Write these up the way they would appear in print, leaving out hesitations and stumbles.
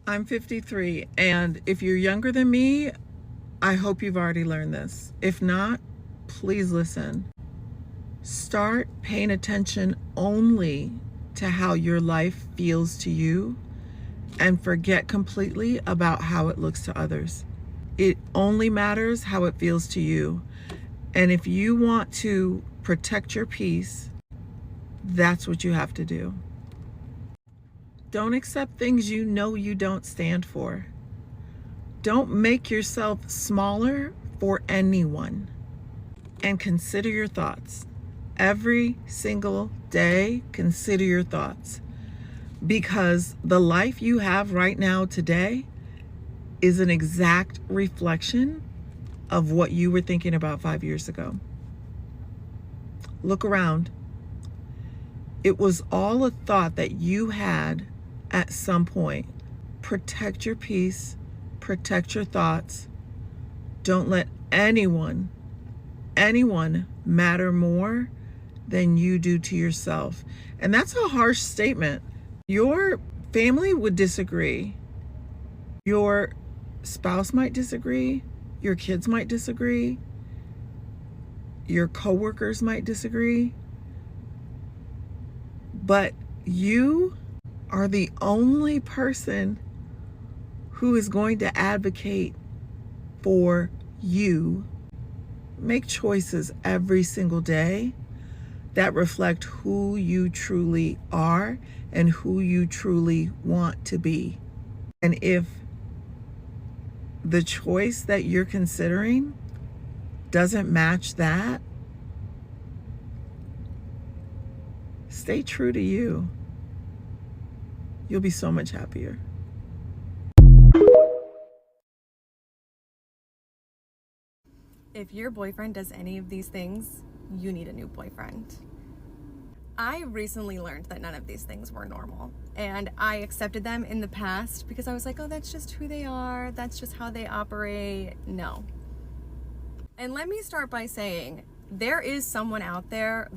I'm 53, and if you're younger than me, I hope you've already learned this. If not, please listen. Start paying attention only to how your life feels to you and forget completely about how it looks to others. It only matters how it feels to you. And if you want to protect your peace, that's what you have to do. Don't accept things you know you don't stand for. Don't make yourself smaller for anyone. And consider your thoughts. Every single day, consider your thoughts. Because the life you have right now today is an exact reflection of what you were thinking about 5 years ago. Look around. It was all a thought that you had at some point. Protect your peace, protect your thoughts. Don't let anyone matter more than you do to yourself. And that's a harsh statement. Your family would disagree. Your spouse might disagree. Your kids might disagree. Your coworkers might disagree. But you are the only person who is going to advocate for you. Make choices every single day that reflect who you truly are and who you truly want to be. And if the choice that you're considering doesn't match that, stay true to you. You'll be so much happier. If your boyfriend does any of these things, you need a new boyfriend. I recently learned that none of these things were normal, and I accepted them in the past because I was like, oh, that's just who they are. That's just how they operate. No. And let me start by saying, there is someone out there,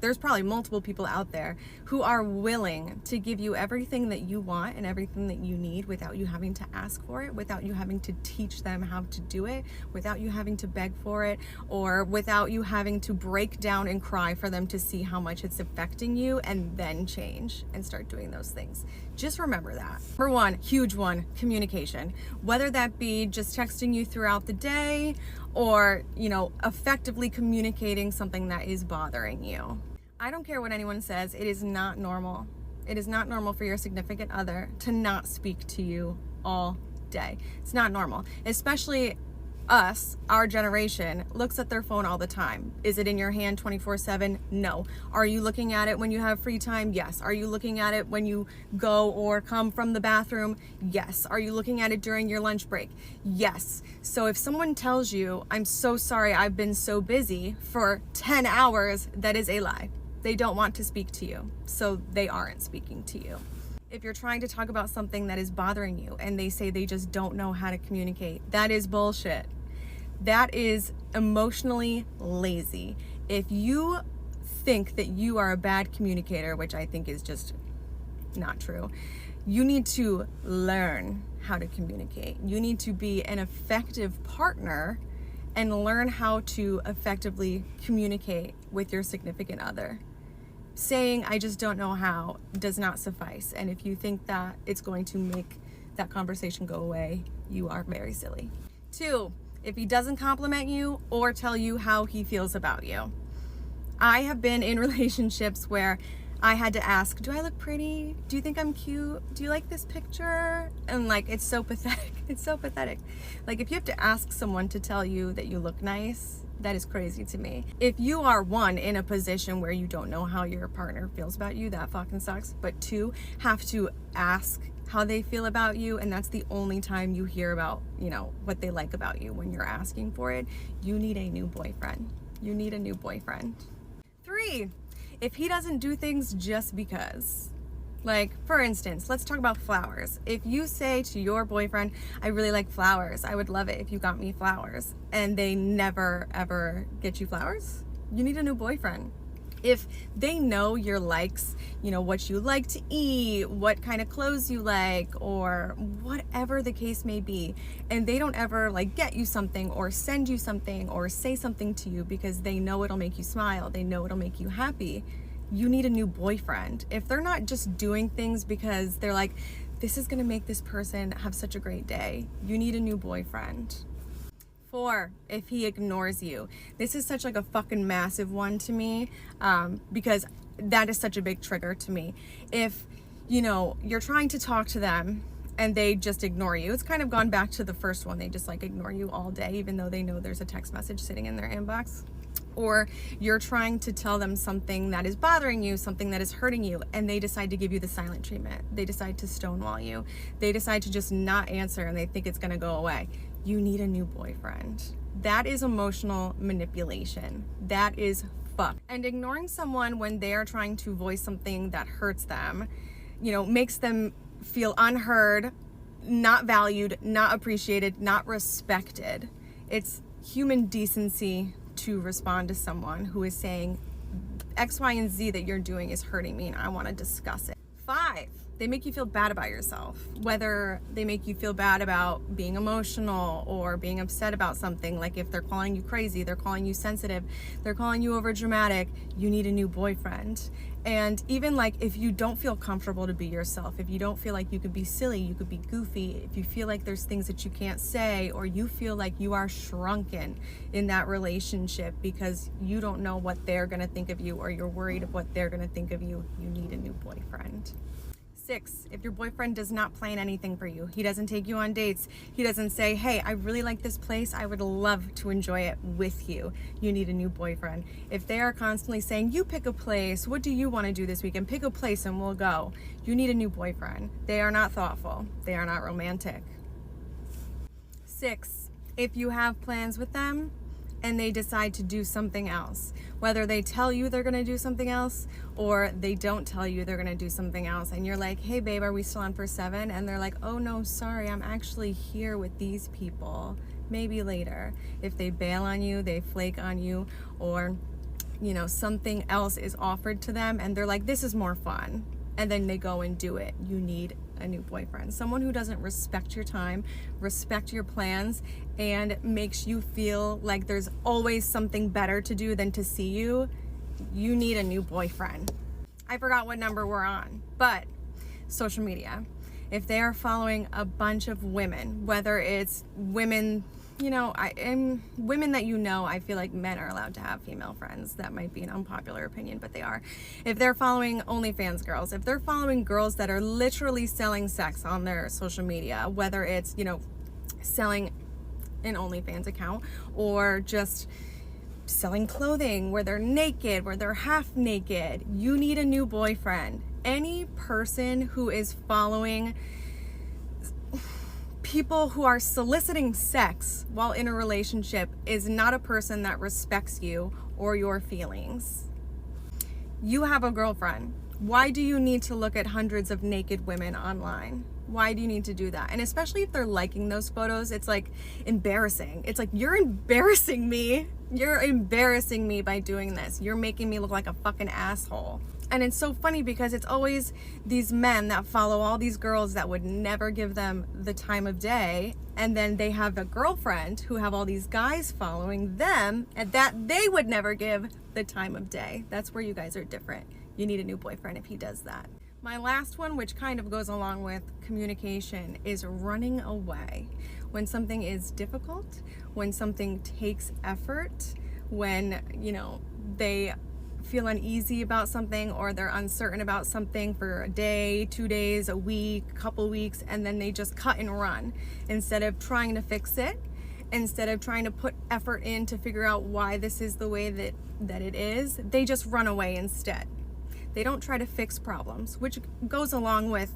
there's probably multiple people out there who are willing to give you everything that you want and everything that you need without you having to ask for it, without you having to teach them how to do it, without you having to beg for it, or without you having to break down and cry for them to see how much it's affecting you and then change and start doing those things. Just remember that. Number one, huge one, communication. Whether that be just texting you throughout the day or, effectively communicating something that is bothering you. I don't care what anyone says, it is not normal. It is not normal for your significant other to not speak to you all day. It's not normal, especially us, our generation, looks at their phone all the time. Is it in your hand 24/7? No. Are you looking at it when you have free time? Yes. Are you looking at it when you go or come from the bathroom? Yes. Are you looking at it during your lunch break? Yes. So if someone tells you, I'm so sorry, I've been so busy for 10 hours, that is a lie. They don't want to speak to you, so they aren't speaking to you. If you're trying to talk about something that is bothering you and they say they just don't know how to communicate, that is bullshit. That is emotionally lazy. If you think that you are a bad communicator, which I think is just not true, you need to learn how to communicate. You need to be an effective partner and learn how to effectively communicate with your significant other. Saying, I just don't know how, does not suffice. And if you think that it's going to make that conversation go away, you are very silly. 2, if he doesn't compliment you or tell you how he feels about you. I have been in relationships where I had to ask, do I look pretty? Do you think I'm cute? Do you like this picture? And it's so pathetic. It's so pathetic. If you have to ask someone to tell you that you look nice, that is crazy to me. If you are, 1, in a position where you don't know how your partner feels about you, that fucking sucks. But 2, have to ask how they feel about you, and that's the only time you hear about, what they like about you when you're asking for it. You need a new boyfriend. You need a new boyfriend. 3, if he doesn't do things just because. For instance, let's talk about flowers. If you say to your boyfriend, I really like flowers, I would love it if you got me flowers, and they never ever get you flowers, you need a new boyfriend. If they know your likes, what you like to eat, what kind of clothes you like, or whatever the case may be, and they don't ever like get you something or send you something or say something to you because they know it'll make you smile, they know it'll make you happy, you need a new boyfriend. If they're not just doing things because they're like, this is gonna make this person have such a great day, you need a new boyfriend. 4, if he ignores you. This is such like a fucking massive one to me, because that is such a big trigger to me. If, you're trying to talk to them and they just ignore you, it's kind of gone back to the first one. They just like ignore you all day, even though they know there's a text message sitting in their inbox. Or you're trying to tell them something that is bothering you, something that is hurting you, and they decide to give you the silent treatment. They decide to stonewall you. They decide to just not answer and they think it's gonna go away. You need a new boyfriend. That is emotional manipulation. That is fuck. And ignoring someone when they are trying to voice something that hurts them, makes them feel unheard, not valued, not appreciated, not respected. It's human decency to respond to someone who is saying X, Y, and Z that you're doing is hurting me and I want to discuss it. 5, they make you feel bad about yourself. Whether they make you feel bad about being emotional or being upset about something, like if they're calling you crazy, they're calling you sensitive, they're calling you over dramatic, you need a new boyfriend. And even like if you don't feel comfortable to be yourself, if you don't feel like you could be silly, you could be goofy, if you feel like there's things that you can't say, or you feel like you are shrunken in that relationship because you don't know what they're gonna think of you, or you're worried of what they're gonna think of you, you need a new boyfriend. 6, if your boyfriend does not plan anything for you, he doesn't take you on dates, he doesn't say, hey, I really like this place, I would love to enjoy it with you, you need a new boyfriend. If they are constantly saying, you pick a place, what do you want to do this weekend, pick a place and we'll go, you need a new boyfriend. They are not thoughtful, they are not romantic. 6, if you have plans with them and they decide to do something else, whether they tell you they're gonna do something else or they don't tell you they're gonna do something else, and you're like, hey babe, are we still on for 7? And they're like, oh no, sorry, I'm actually here with these people, maybe later. If they bail on you, they flake on you, or something else is offered to them and they're like, this is more fun, and then they go and do it, you need a new boyfriend. Someone who doesn't respect your time, respect your plans, and makes you feel like there's always something better to do than to see you, you need a new boyfriend. I forgot what number we're on, but social media. If they are following a bunch of women, whether it's women, women that I feel like men are allowed to have female friends. That might be an unpopular opinion, but they are. If they're following OnlyFans girls, if they're following girls that are literally selling sex on their social media, whether it's, selling an OnlyFans account or just selling clothing where they're naked, where they're half naked, you need a new boyfriend. Any person who is following people who are soliciting sex while in a relationship is not a person that respects you or your feelings. You have a girlfriend. Why do you need to look at hundreds of naked women online? Why do you need to do that? And especially if they're liking those photos, it's like embarrassing. It's like, you're embarrassing me. You're embarrassing me by doing this. You're making me look like a fucking asshole. And it's so funny because it's always these men that follow all these girls that would never give them the time of day, and then they have a girlfriend who have all these guys following them and that they would never give the time of day. That's where you guys are different. You need a new boyfriend if he does that. My last one, which kind of goes along with communication, is running away. When something is difficult, when something takes effort, when, they feel uneasy about something or they're uncertain about something for a day, 2 days, a week, a couple weeks, and then they just cut and run. Instead of trying to fix it, instead of trying to put effort in to figure out why this is the way that it is, they just run away instead. They don't try to fix problems, which goes along with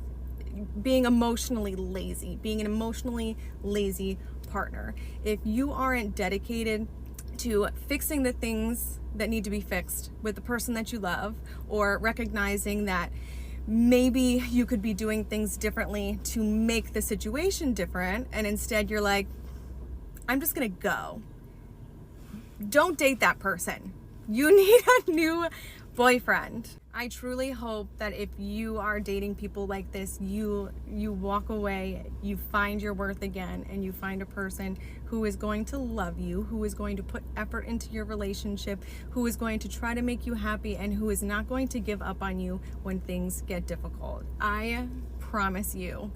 being emotionally lazy, being an emotionally lazy partner. If you aren't dedicated to fixing the things that need to be fixed with the person that you love, or recognizing that maybe you could be doing things differently to make the situation different, and instead you're like, I'm just gonna go. Don't date that person. You need a new boyfriend. I truly hope that if you are dating people like this, you walk away, you find your worth again, and you find a person who is going to love you, who is going to put effort into your relationship, who is going to try to make you happy, and who is not going to give up on you when things get difficult. I promise you,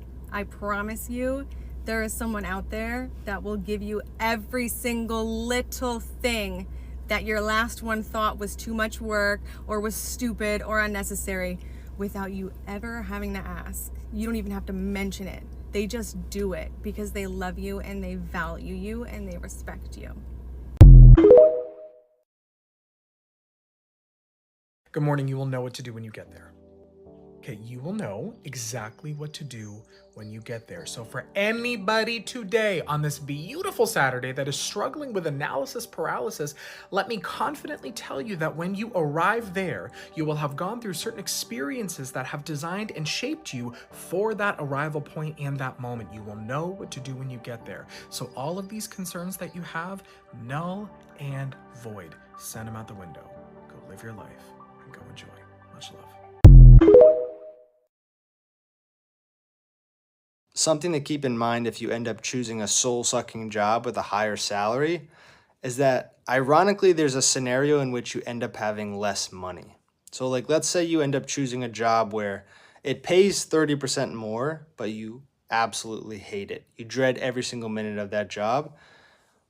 there is someone out there that will give you every single little thing that your last one thought was too much work or was stupid or unnecessary without you ever having to ask. You don't even have to mention it. They just do it because they love you and they value you and they respect you. Good morning. You will know what to do when you get there. Okay, you will know exactly what to do when you get there. So for anybody today on this beautiful Saturday that is struggling with analysis paralysis, let me confidently tell you that when you arrive there, you will have gone through certain experiences that have designed and shaped you for that arrival point and that moment. You will know what to do when you get there. So all of these concerns that you have, null and void. Send them out the window. Go live your life and go enjoy. Much love. Something to keep in mind if you end up choosing a soul-sucking job with a higher salary is that, ironically, there's a scenario in which you end up having less money. So, like, let's say you end up choosing a job where it pays 30% more, but you absolutely hate it. You dread every single minute of that job.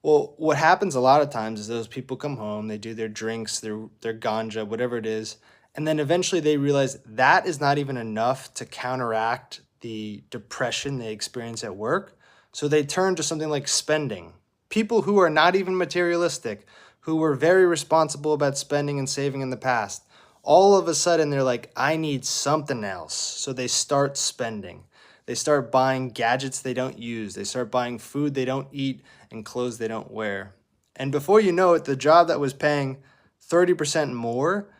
Well, what happens a lot of times is those people come home, they do their drinks, their ganja, whatever it is, and then eventually they realize that is not even enough to counteract the depression they experience at work. So they turn to something like spending. People who are not even materialistic, who were very responsible about spending and saving in the past, all of a sudden they're like, I need something else. So they start spending. They start buying gadgets they don't use. They start buying food they don't eat and clothes they don't wear. And before you know it, the job that was paying 30% more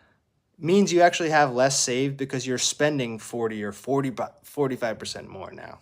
means you actually have less saved because you're spending 40 or 45% more now.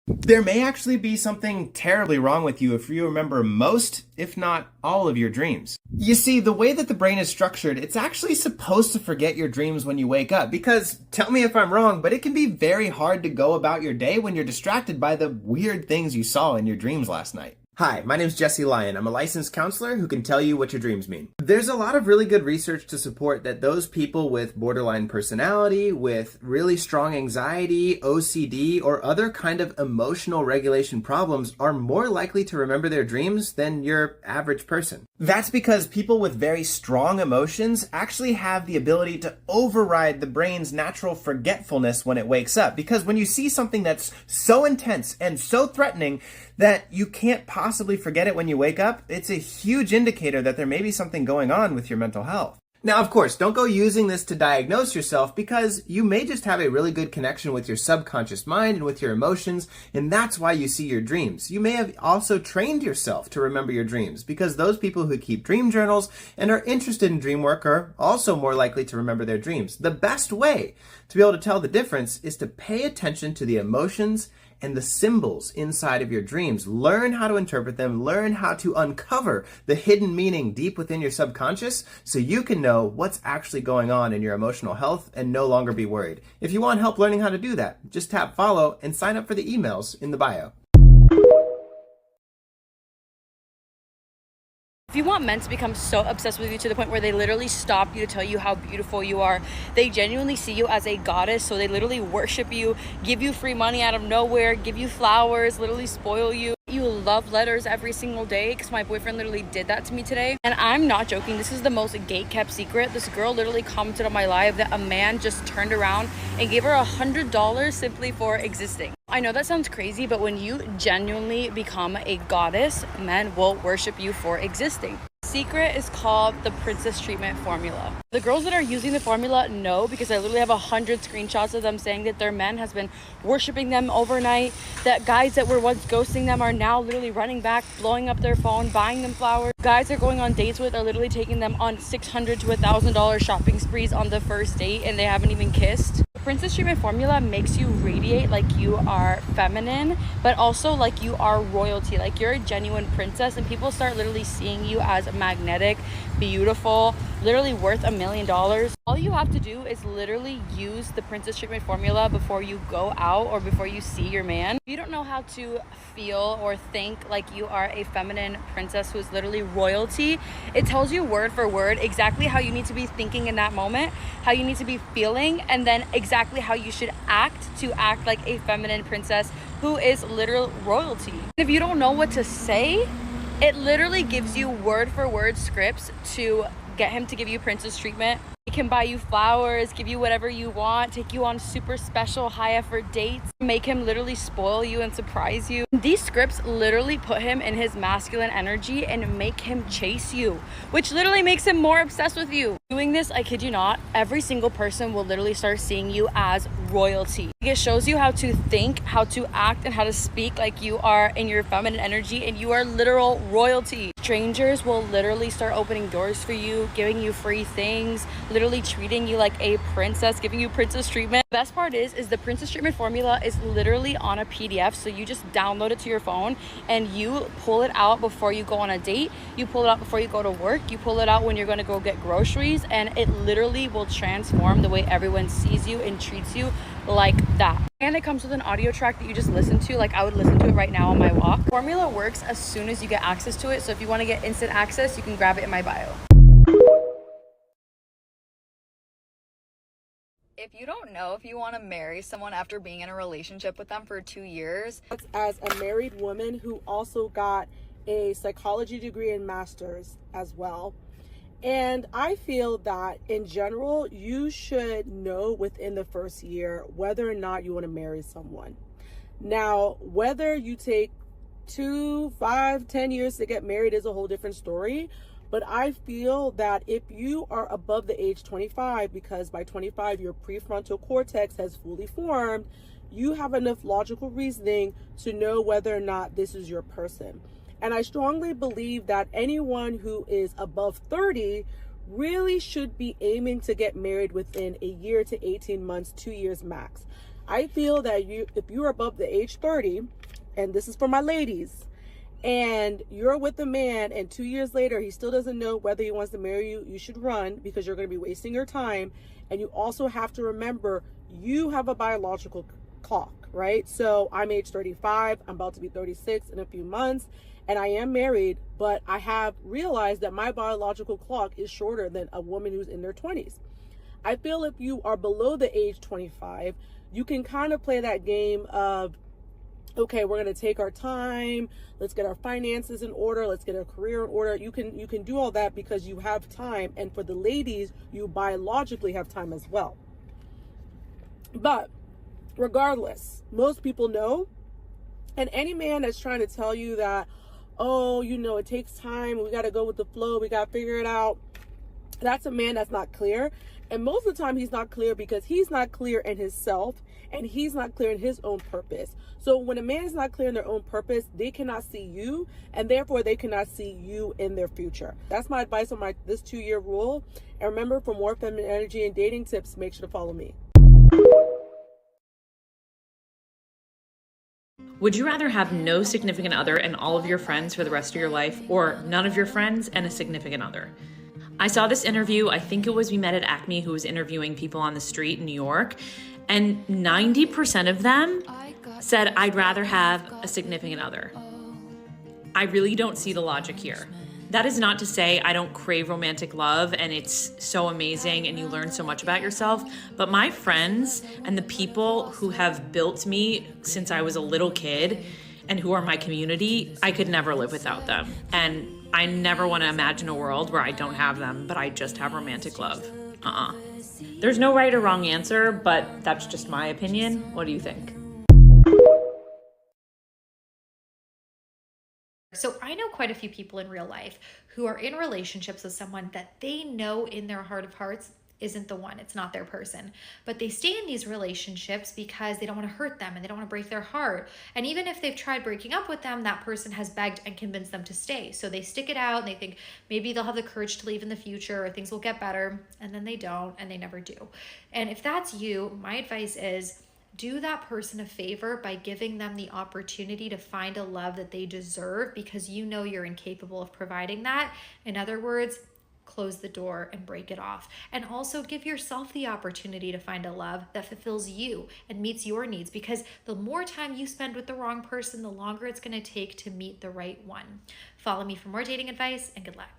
There may actually be something terribly wrong with you if you remember most, if not all, of your dreams. You see, the way that the brain is structured, it's actually supposed to forget your dreams when you wake up, because, tell me if I'm wrong, but it can be very hard to go about your day when you're distracted by the weird things you saw in your dreams last night. Hi, my name's Jesse Lyon. I'm a licensed counselor who can tell you what your dreams mean. There's a lot of really good research to support that those people with borderline personality, with really strong anxiety, OCD, or other kind of emotional regulation problems are more likely to remember their dreams than your average person. That's because people with very strong emotions actually have the ability to override the brain's natural forgetfulness when it wakes up. Because when you see something that's so intense and so threatening that you can't possibly forget it when you wake up, it's a huge indicator that there may be something going on with your mental health. Now, of course, don't go using this to diagnose yourself, because you may just have a really good connection with your subconscious mind and with your emotions, and that's why you see your dreams. You may have also trained yourself to remember your dreams, because those people who keep dream journals and are interested in dream work are also more likely to remember their dreams. The best way to be able to tell the difference is to pay attention to the emotions and the symbols inside of your dreams. Learn how to interpret them, learn how to uncover the hidden meaning deep within your subconscious so you can know what's actually going on in your emotional health and no longer be worried. If you want help learning how to do that, just tap follow and sign up for the emails in the bio. If you want men to become so obsessed with you to the point where they literally stop you to tell you how beautiful you are, they genuinely see you as a goddess, so they literally worship you, give you free money out of nowhere, give you flowers, literally spoil you. You love letters every single day, because my boyfriend literally did that to me today. And I'm not joking, this is the most gate-kept secret. This girl literally commented on my live that a man just turned around and gave her $100 simply for existing. I know that sounds crazy, but when you genuinely become a goddess, men will worship you for existing. Secret is called the princess treatment formula. The girls that are using the formula know, because I literally have 100 screenshots of them saying that their men has been worshiping them overnight, that guys that were once ghosting them are now literally running back, blowing up their phone, buying them flowers. Guys they're going on dates with are literally taking them on $600 to $1,000 shopping sprees on the first date, and they haven't even kissed. Princess Treatment Formula makes you radiate like you are feminine, but also like you are royalty, like you're a genuine princess, and people start literally seeing you as magnetic, beautiful, literally worth $1 million. All you have to do is literally use the Princess Treatment Formula before you go out or before you see your man. If you don't know how to feel or think like you are a feminine princess who is literally royalty, it tells you word for word exactly how you need to be thinking in that moment, how you need to be feeling, and then exactly how you should act to act like a feminine princess who is literal royalty. If you don't know what to say, it literally gives you word for word scripts to get him to give you princess treatment. He can buy you flowers, give you whatever you want, take you on super special high effort dates, make him literally spoil you and surprise you. These scripts literally put him in his masculine energy and make him chase you, which literally makes him more obsessed with you. Doing this, I kid you not, every single person will literally start seeing you as royalty. It shows you how to think, how to act, and how to speak like you are in your feminine energy and you are literal royalty. Strangers will literally start opening doors for you, giving you free things, literally treating you like a princess, giving you princess treatment. The best part is the Princess Treatment Formula is literally on a PDF, so you just download it to your phone and you pull it out before you go on a date, you pull it out before you go to work, you pull it out when you're going to go get groceries, and it literally will transform the way everyone sees you and treats you like that. And it comes with an audio track that you just listen to, like I would listen to it right now on my walk. Formula works as soon as you get access to it, so if you want to get instant access, you can grab it in my bio. If you don't know if you want to marry someone after being in a relationship with them for 2 years, as a married woman who also got a psychology degree and master's as well. And I feel that in general, you should know within the first year whether or not you want to marry someone. Now, whether you take 2, 5, 10 years to get married is a whole different story. But I feel that if you are above the age 25, because by 25 your prefrontal cortex has fully formed, you have enough logical reasoning to know whether or not this is your person. And I strongly believe that anyone who is above 30 really should be aiming to get married within a year to 18 months, 2 years max. I feel that if you're above the age 30, and this is for my ladies, and you're with a man and 2 years later he still doesn't know whether he wants to marry you, you should run, because you're going to be wasting your time. And you also have to remember you have a biological clock, right? So I'm age 35, I'm about to be 36 in a few months, and I am married, but I have realized that my biological clock is shorter than a woman who's in their 20s. I feel if you are below the age 25, you can kind of play that game of, okay, we're going to take our time, let's get our finances in order, let's get our career in order. You can do all that because you have time, and for the ladies, you biologically have time as well. But regardless, most people know, and any man that's trying to tell you that, oh, it takes time, we got to go with the flow, we got to figure it out, that's a man that's not clear. And most of the time he's not clear because he's not clear in himself and he's not clear in his own purpose. So when a man is not clear in their own purpose, they cannot see you, and therefore they cannot see you in their future. That's my advice on this 2-year rule. And remember, for more feminine energy and dating tips, make sure to follow me. Would you rather have no significant other and all of your friends for the rest of your life, or none of your friends and a significant other? I saw this interview, I think it was We Met at Acme, who was interviewing people on the street in New York, and 90% of them said, I'd rather have a significant other. I really don't see the logic here. That is not to say I don't crave romantic love and it's so amazing and you learn so much about yourself, but my friends and the people who have built me since I was a little kid and who are my community, I could never live without them. And I never want to imagine a world where I don't have them, but I just have romantic love. There's no right or wrong answer, but that's just my opinion. What do you think? So I know quite a few people in real life who are in relationships with someone that they know in their heart of hearts isn't the one, it's not their person. But they stay in these relationships because they don't want to hurt them and they don't want to break their heart. And even if they've tried breaking up with them, that person has begged and convinced them to stay. So they stick it out and they think maybe they'll have the courage to leave in the future or things will get better, and then they don't and they never do. And if that's you, my advice is do that person a favor by giving them the opportunity to find a love that they deserve, because you know you're incapable of providing that. In other words, close the door and break it off. And also give yourself the opportunity to find a love that fulfills you and meets your needs, because the more time you spend with the wrong person, the longer it's going to take to meet the right one. Follow me for more dating advice, and good luck.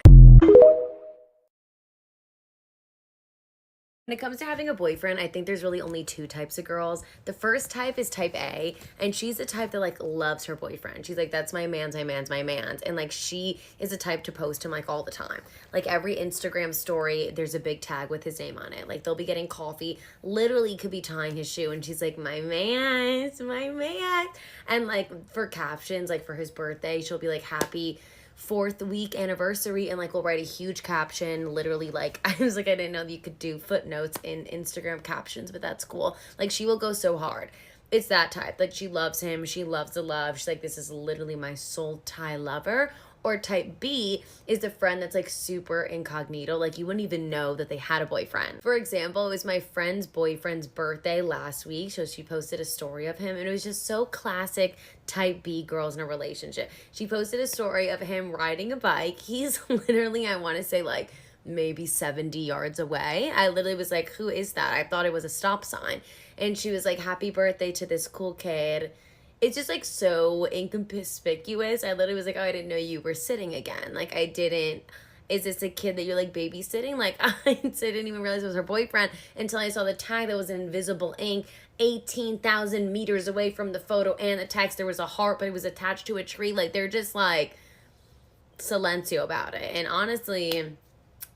When it comes to having a boyfriend, I think there's really only two types of girls. The first type is type A, and she's the type that like loves her boyfriend. She's like, that's my man's, my man's, my man's. And like, she is the type to post him like all the time. Like every Instagram story, there's a big tag with his name on it. Like they'll be getting coffee, literally could be tying his shoe, and she's like, my man, it's my man. And like for captions, like for his birthday, she'll be like, happy 4th week anniversary, and like we'll write a huge caption, literally like I was like, I didn't know that you could do footnotes in Instagram captions, but that's cool. Like she will go so hard. It's that type. Like she loves him, she loves the love, she's like, this is literally my soul tie lover. Or type B is the friend that's like super incognito, like you wouldn't even know that they had a boyfriend. For example, it was my friend's boyfriend's birthday last week, so she posted a story of him, and it was just so classic type B girls in a relationship. She posted a story of him riding a bike. He's literally, I want to say like maybe 70 yards away. I literally was like, who is that? I thought it was a stop sign. And she was like, happy birthday to this cool kid. It's just like so inconspicuous. I literally was like, oh, I didn't know you were sitting again. Like I didn't, is this a kid that you're like babysitting? Like I didn't even realize it was her boyfriend until I saw the tag that was in invisible ink 18,000 meters away from the photo and the text. There was a heart, but it was attached to a tree. Like they're just like silencio about it. And honestly,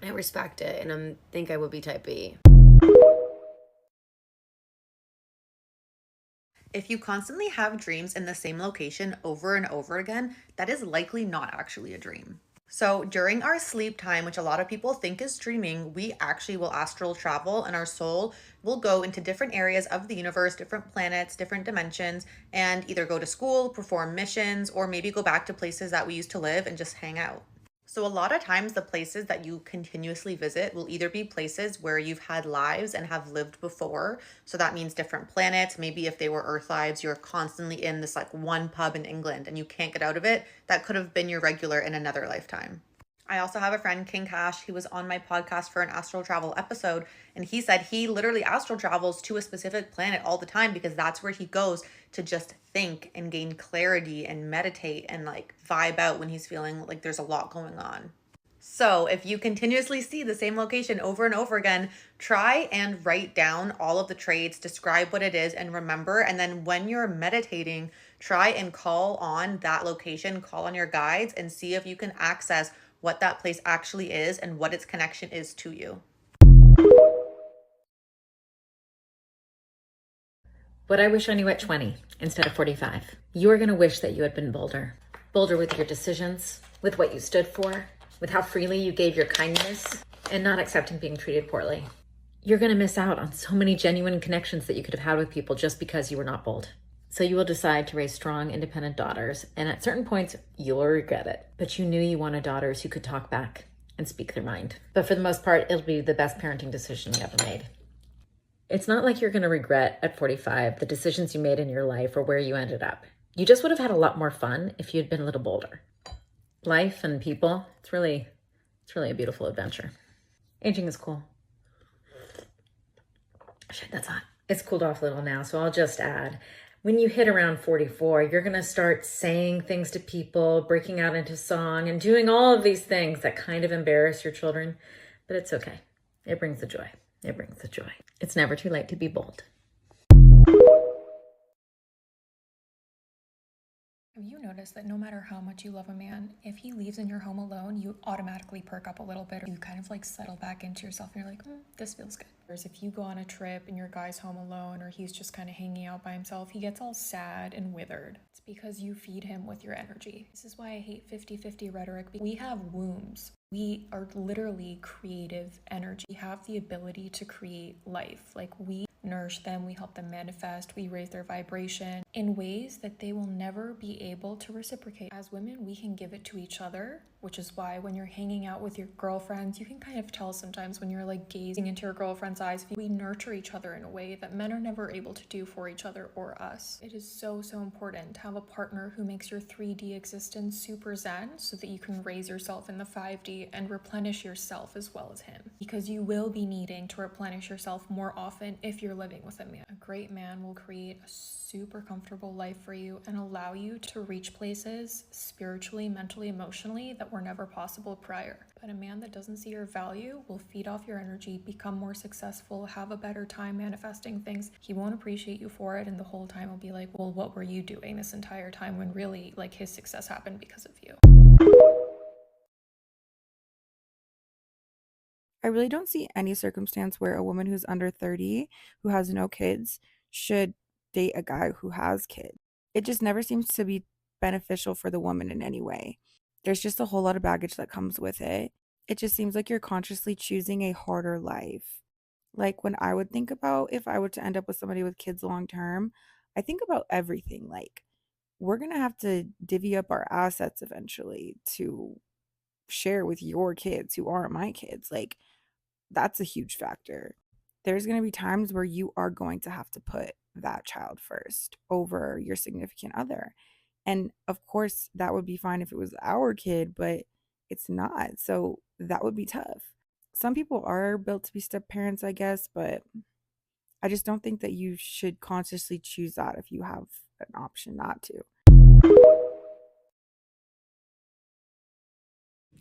I respect it, and I think I would be type B. If you constantly have dreams in the same location over and over again, that is likely not actually a dream. So during our sleep time, which a lot of people think is dreaming, we actually will astral travel, and our soul will go into different areas of the universe, different planets, different dimensions, and either go to school, perform missions, or maybe go back to places that we used to live and just hang out. So a lot of times the places that you continuously visit will either be places where you've had lives and have lived before. So that means different planets. Maybe if they were Earth lives, you're constantly in this like one pub in England and you can't get out of it. That could have been your regular in another lifetime. I also have a friend, King Cash, who was on my podcast for an astral travel episode, and he said he literally astral travels to a specific planet all the time because that's where he goes to just think and gain clarity and meditate and like vibe out when he's feeling like there's a lot going on. So if you continuously see the same location over and over again, try and write down all of the traits, describe what it is, and remember. And then when you're meditating, try and call on that location, call on your guides, and see if you can access what that place actually is and what its connection is to you. What I wish I knew at 20 instead of 45. You are going to wish that you had been bolder. Bolder with your decisions, with what you stood for, with how freely you gave your kindness, and not accepting being treated poorly. You're going to miss out on so many genuine connections that you could have had with people just because you were not bold. So you will decide to raise strong, independent daughters, and at certain points, you'll regret it. But you knew you wanted daughters who could talk back and speak their mind. But for the most part, it'll be the best parenting decision you ever made. It's not like you're going to regret at 45 the decisions you made in your life or where you ended up. You just would have had a lot more fun if you'd been a little bolder. Life and people, it's really a beautiful adventure. Aging is cool. Shit, that's hot. It's cooled off a little now, so I'll just add, when you hit around 44, you're going to start saying things to people, breaking out into song, and doing all of these things that kind of embarrass your children. But it's okay. It brings the joy. It brings the joy. It's never too late to be bold. Have you noticed that no matter how much you love a man, if he leaves in your home alone, you automatically perk up a little bit, or you kind of like settle back into yourself and you're like, this feels good. Whereas if you go on a trip and your guy's home alone, or he's just kind of hanging out by himself, he gets all sad and withered. It's because you feed him with your energy. This is why I hate 50-50 rhetoric. We have wombs. We are literally creative energy. We have the ability to create life. Like, we nourish them, we help them manifest, we raise their vibration in ways that they will never be able to reciprocate. As women, we can give it to each other, which is why when you're hanging out with your girlfriends, you can kind of tell sometimes when you're like gazing into your girlfriend's eyes. We nurture each other in a way that men are never able to do for each other or us. It is so important to have a partner who makes your 3D existence super zen so that you can raise yourself in the 5D and replenish yourself as well as him. Because you will be needing to replenish yourself more often if you're living with a man. A great man will create a super comfortable life for you and allow you to reach places spiritually, mentally, emotionally that were never possible prior. But a man that doesn't see your value will feed off your energy, become more successful, have a better time manifesting things. He won't appreciate you for it, and the whole time will be like, well, what were you doing this entire time, when really like his success happened because of you. I really don't see any circumstance where a woman who's under 30 who has no kids should date a guy who has kids. It just never seems to be beneficial for the woman in any way. There's just a whole lot of baggage that comes with it. It just seems like you're consciously choosing a harder life. Like, when I would think about if I were to end up with somebody with kids long term, I think about everything. Like, we're going to have to divvy up our assets eventually to share with your kids who aren't my kids. Like, that's a huge factor. There's going to be times where you are going to have to put that child first over your significant other. And of course, that would be fine if it was our kid, but it's not. So that would be tough. Some people are built to be step parents, I guess, but I just don't think that you should consciously choose that if you have an option not to.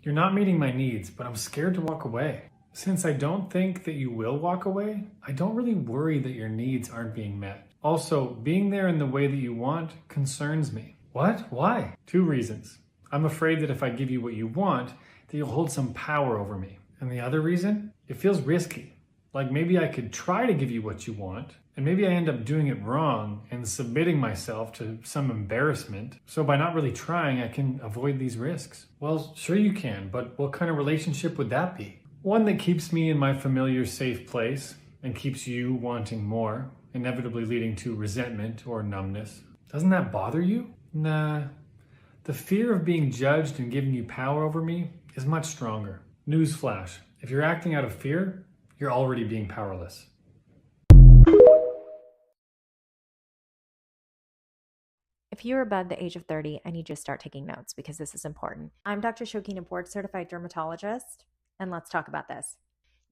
You're not meeting my needs, but I'm scared to walk away. Since I don't think that you will walk away, I don't really worry that your needs aren't being met. Also, being there in the way that you want concerns me. What? Why? 2 reasons. I'm afraid that if I give you what you want, that you'll hold some power over me. And the other reason? It feels risky. Like, maybe I could try to give you what you want, and maybe I end up doing it wrong and submitting myself to some embarrassment. So by not really trying, I can avoid these risks. Well, sure you can, but what kind of relationship would that be? One that keeps me in my familiar safe place and keeps you wanting more, inevitably leading to resentment or numbness. Doesn't that bother you? Nah. The fear of being judged and giving you power over me is much stronger. Newsflash, if you're acting out of fear, you're already being powerless. If you're above the age of 30, I need you to start taking notes because this is important. I'm Dr. Shokina, board certified dermatologist, and let's talk about this.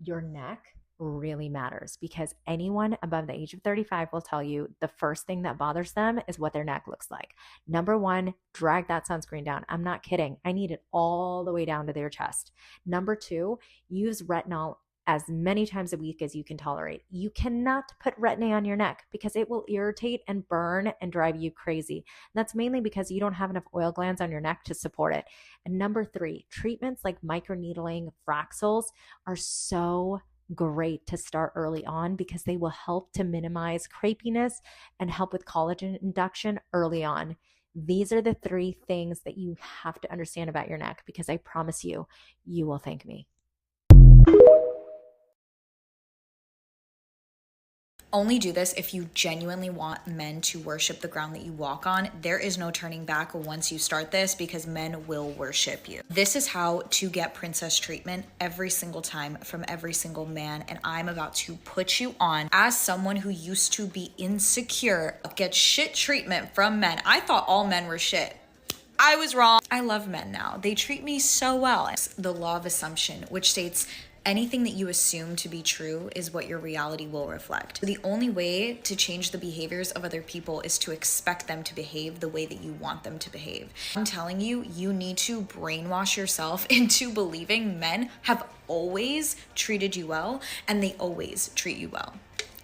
Your neck really matters because anyone above the age of 35 will tell you the first thing that bothers them is what their neck looks like. Number 1, drag that sunscreen down. I'm not kidding. I need it all the way down to their chest. Number 2, use retinol as many times a week as you can tolerate. You cannot put Retin-A on your neck because it will irritate and burn and drive you crazy. And that's mainly because you don't have enough oil glands on your neck to support it. And number 3, treatments like microneedling, Fraxels are so great to start early on because they will help to minimize crepiness and help with collagen induction early on. These are the 3 things that you have to understand about your neck because I promise you, you will thank me. Only do this if you genuinely want men to worship the ground that you walk on. There is no turning back once you start this because men will worship you. This is how to get princess treatment every single time from every single man, and I'm about to put you on as someone who used to be insecure, get shit treatment from men. I thought all men were shit. I was wrong. I love men now. They treat me so well. It's the law of assumption, which states anything that you assume to be true is what your reality will reflect. The only way to change the behaviors of other people is to expect them to behave the way that you want them to behave. I'm telling you, you need to brainwash yourself into believing men have always treated you well and they always treat you well.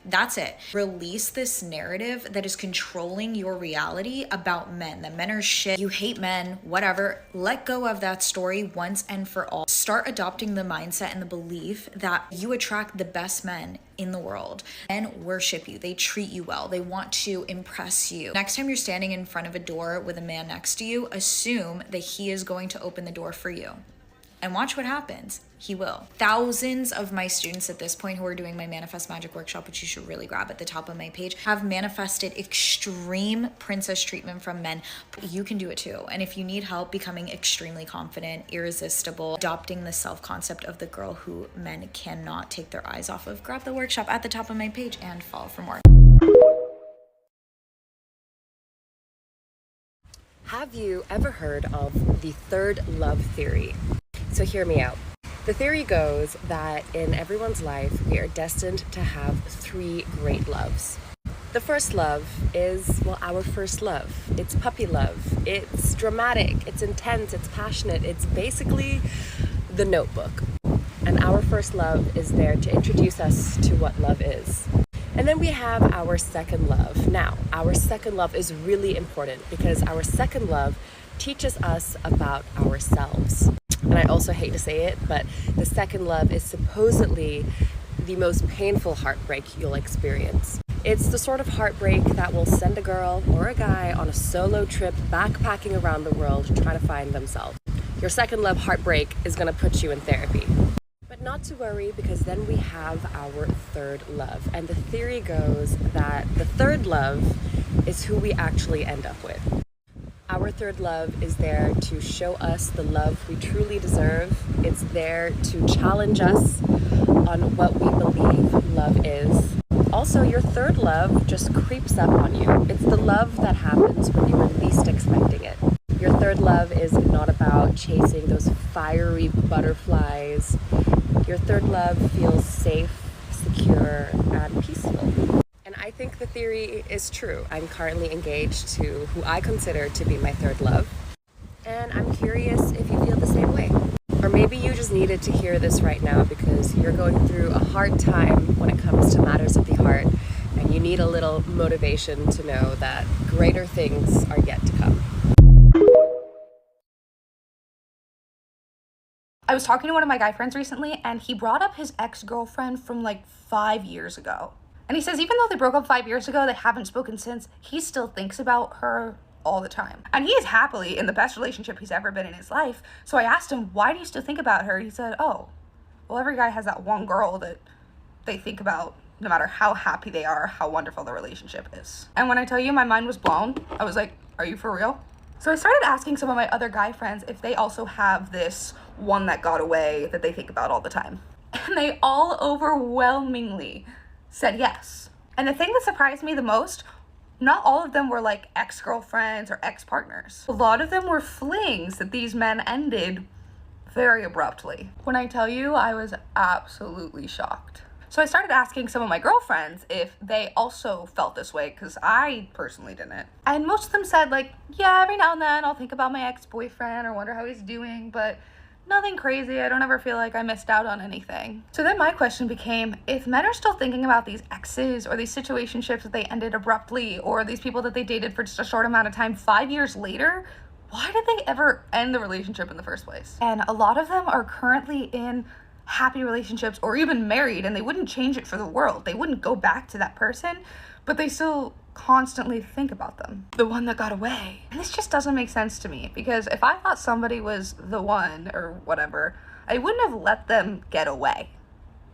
That's it. Release this narrative that is controlling your reality about men. That men are shit, you hate men, whatever. Let go of that story once and for all. Start adopting the mindset and the belief that you attract the best men in the world. Men worship you. They treat you well. They want to impress you. Next time you're standing in front of a door with a man next to you, assume that he is going to open the door for you. And watch what happens. He will. Thousands of my students at this point who are doing my Manifest Magic workshop, which you should really grab at the top of my page, have manifested extreme princess treatment from men. You can do it too. And if you need help becoming extremely confident, irresistible, adopting the self-concept of the girl who men cannot take their eyes off of, grab the workshop at the top of my page and follow for more. Have you ever heard of the third love theory? So hear me out. The theory goes that in everyone's life, we are destined to have 3 great loves. The first love is, well, our first love. It's puppy love. It's dramatic, it's intense, it's passionate. It's basically the Notebook. And our first love is there to introduce us to what love is. And then we have our second love. Now, our second love is really important because our second love teaches us about ourselves. And I also hate to say it, but the second love is supposedly the most painful heartbreak you'll experience. It's the sort of heartbreak that will send a girl or a guy on a solo trip backpacking around the world trying to find themselves. Your second love heartbreak is going to put you in therapy. But not to worry, because then we have our third love. And the theory goes that the third love is who we actually end up with. Our third love is there to show us the love we truly deserve. It's there to challenge us on what we believe love is. Also, your third love just creeps up on you. It's the love that happens when you are least expecting it. Your third love is not about chasing those fiery butterflies. Your third love feels safe, secure, and peaceful. And I think the theory is true. I'm currently engaged to who I consider to be my third love. And I'm curious if you feel the same way. Or maybe you just needed to hear this right now because you're going through a hard time when it comes to matters of the heart, and you need a little motivation to know that greater things are yet to come. I was talking to one of my guy friends recently, and he brought up his ex-girlfriend from like 5 years ago. And he says even though they broke up 5 years ago, they haven't spoken since, he still thinks about her all the time. And he is happily in the best relationship he's ever been in his life. So I asked him, why do you still think about her? He said, oh, well, every guy has that one girl that they think about no matter how happy they are, how wonderful the relationship is. And when I tell you my mind was blown, I was like, are you for real? So I started asking some of my other guy friends if they also have this one that got away that they think about all the time. And they all overwhelmingly said yes. And the thing that surprised me the most, not all of them were like ex-girlfriends or ex-partners. A lot of them were flings that these men ended very abruptly. When I tell you, I was absolutely shocked. So I started asking some of my girlfriends if they also felt this way, because I personally didn't. And most of them said like, yeah, every now and then I'll think about my ex-boyfriend or wonder how he's doing, but nothing crazy. I don't ever feel like I missed out on anything. So then my question became, if men are still thinking about these exes or these situationships that they ended abruptly, or these people that they dated for just a short amount of time 5 years later, why did they ever end the relationship in the first place? And a lot of them are currently in happy relationships or even married, and they wouldn't change it for the world. They wouldn't go back to that person, but they still constantly think about them. The one that got away. And this just doesn't make sense to me, because if I thought somebody was the one or whatever, I wouldn't have let them get away,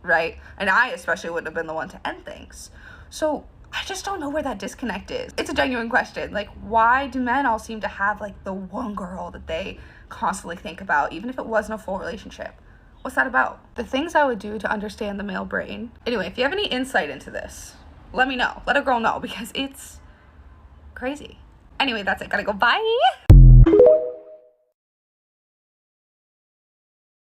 right? And I especially wouldn't have been the one to end things. So I just don't know where that disconnect is. It's a genuine question. Like, why do men all seem to have like the one girl that they constantly think about, even if it wasn't a full relationship? What's that about? The things I would do to understand the male brain. Anyway, if you have any insight into this, let me know. Let a girl know, because it's crazy. Anyway, that's it. Gotta go. Bye.